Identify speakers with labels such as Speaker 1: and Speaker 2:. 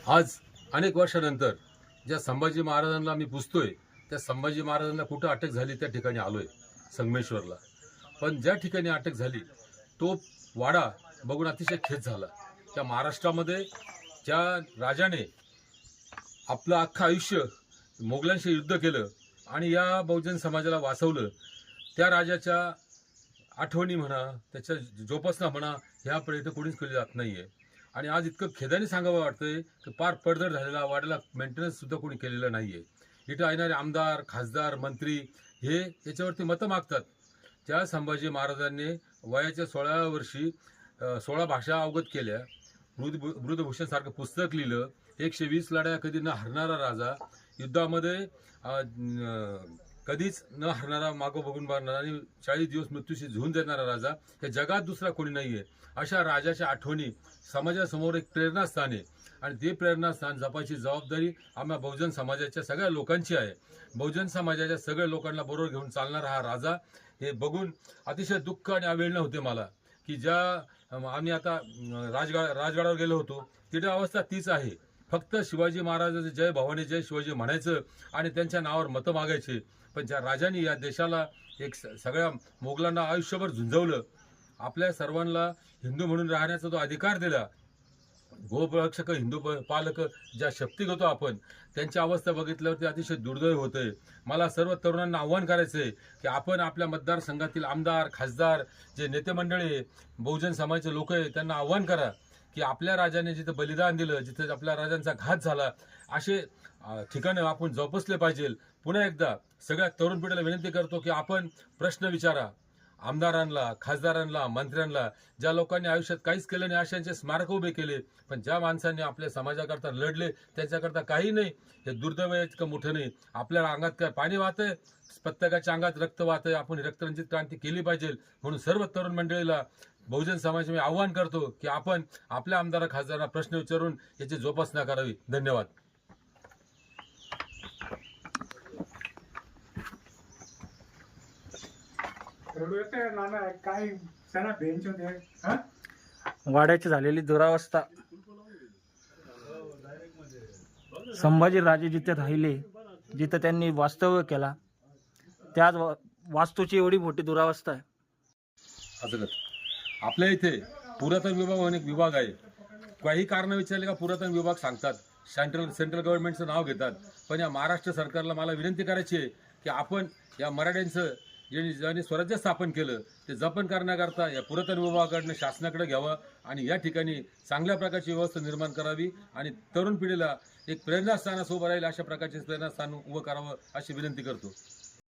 Speaker 1: आज अनेक वर्षानंतर ज्या संभाजी महाराजांना मी पुजतोय त्या संभाजी महाराजांना कुठं अटक झाली त्या ठिकाणी आलोय, संगमेश्वरला. पण ज्या ठिकाणी अटक झाली तो वाडा बघून अतिशय खेद झाला. त्या महाराष्ट्रामध्ये ज्या राजाने आपलं अख्खं आयुष्य मोगलांशी युद्ध केलं आणि या बहुजन समाजाला वाचवलं, त्या राजाच्या आठवणी म्हणा, त्याच्या जोपासना म्हणा, ह्यापर्यंत कोणीच केली जात नाहीये. आणि आज इतकं खेदाने सांगावं वाटतंय की पार पडझड झालेला वाड्याला मेंटेनन्स सुद्धा कोणी केलेलं नाहीये. इथं येणारे आमदार, खासदार, मंत्री हे याच्यावरती मतं मागतात. त्या संभाजी महाराजांनी वयाच्या 16व्या वर्षी 16 भाषा अवगत केल्या, बुद्धभूषणसारखं पुस्तक लिहिलं, 120 लढाया कधी न हरणारा राजा, युद्धामध्ये कधीच न हरणारा, मागं बघून मारणारा आणि 40 दिवस मृत्यूशी झुंज देणारा राजा, हे जगात दुसरा कोणी नाहीये. अशा राजाच्या आठवणी समाजासमोर एक प्रेरणास्थान आहे आणि ते प्रेरणास्थान जपायची जबाबदारी आम्हा बहुजन समाजाच्या सगळ्या लोकांची आहे. बहुजन समाजाच्या सगळ्या लोकांना बरोबर घेऊन चालणारा हा राजा हे बघून अतिशय दुःख आणि आवेदना होते मला, की ज्या आम्ही आता राजगडावर गेलो होतो तिथे अवस्था तीच आहे. फक्त शिवाजी महाराजांचे जय भवानी जय शिवाजी म्हणायचं आणि त्यांच्या नावावर मतं मागायचे. पण ज्या राजांनी या देशाला एक सगळ्या मोगलांना आयुष्यभर झुंजवलं, आपल्या सर्वांना हिंदू म्हणून राहण्याचा जो अधिकार दिला, गोरक्षक हिंदू पालक ज्या शक्ती घेतो आपण, त्यांची अवस्था बघितल्यावरती अतिशय दुर्दैव होतंय. मला सर्व तरुणांना आव्हान करायचंय की आपण आपल्या मतदारसंघातील आमदार, खासदार, जे नेते मंडळी, बहुजन समाजाचे लोक आहे, त्यांना आव्हान करा की आपल्या राजाने जिथं बलिदान दिलं, जिथं आपल्या राजांचा घात झाला, असे ठिकाणं आपण जोपासले पाहिजे. पुन्हा एकदा सगळ्या तरुण पिढीला विनंती करतो की आपण प्रश्न विचारा आमदारांना, खासदारांना, मंत्र्यांना. ज्या लोकांनी आयुष्यात काहीच केलं नाही अशांचे स्मारक उभे केले, पण ज्या माणसांनी आपल्या समाजाकरता लढले त्यांच्याकरता काही नाही. हे दुर्दैव इतकं मोठं नाही. आपल्या अंगात काय पाणी वाहतंय, प्रत्येकाच्या अंगात रक्त वाहतंय. आपण रक्तरंजित क्रांती केली पाहिजे. म्हणून सर्व तरुण मंडळीला बहुजन समाजाचे मी आव्हान करतो की आपण आपल्या आमदार खासदारांना प्रश्न विचारून याची जोपासना करावी. धन्यवाद.
Speaker 2: वाड्याची झालेली दुरावस्था, संभाजी राजे जिथे राहिले, जिथे त्यांनी वास्तव्य केला, त्याच वास्तूची एवढी मोठी दुरावस्था आहे.
Speaker 1: असं आपल्या इथे पुरातन विभाग म्हणून एक विभाग आहे. काही कारण विचारले का पुरातन विभाग सांगतात, सेंट्रल गव्हर्नमेंटचं नाव घेतात. पण या महाराष्ट्र सरकारला मला विनंती करायची आहे की आपण या मराठ्यांचं ज्यांनी स्वराज्य स्थापन केलं ते जपन करण्याकरता या पुरातन विभागाकडनं शासनाकडे घ्यावं आणि या ठिकाणी चांगल्या प्रकारची व्यवस्था निर्माण करावी आणि तरुण पिढीला एक प्रेरणास्थानास उभं राहील अशा प्रकारचे प्रेरणास्थान उभं करावं अशी विनंती करतो.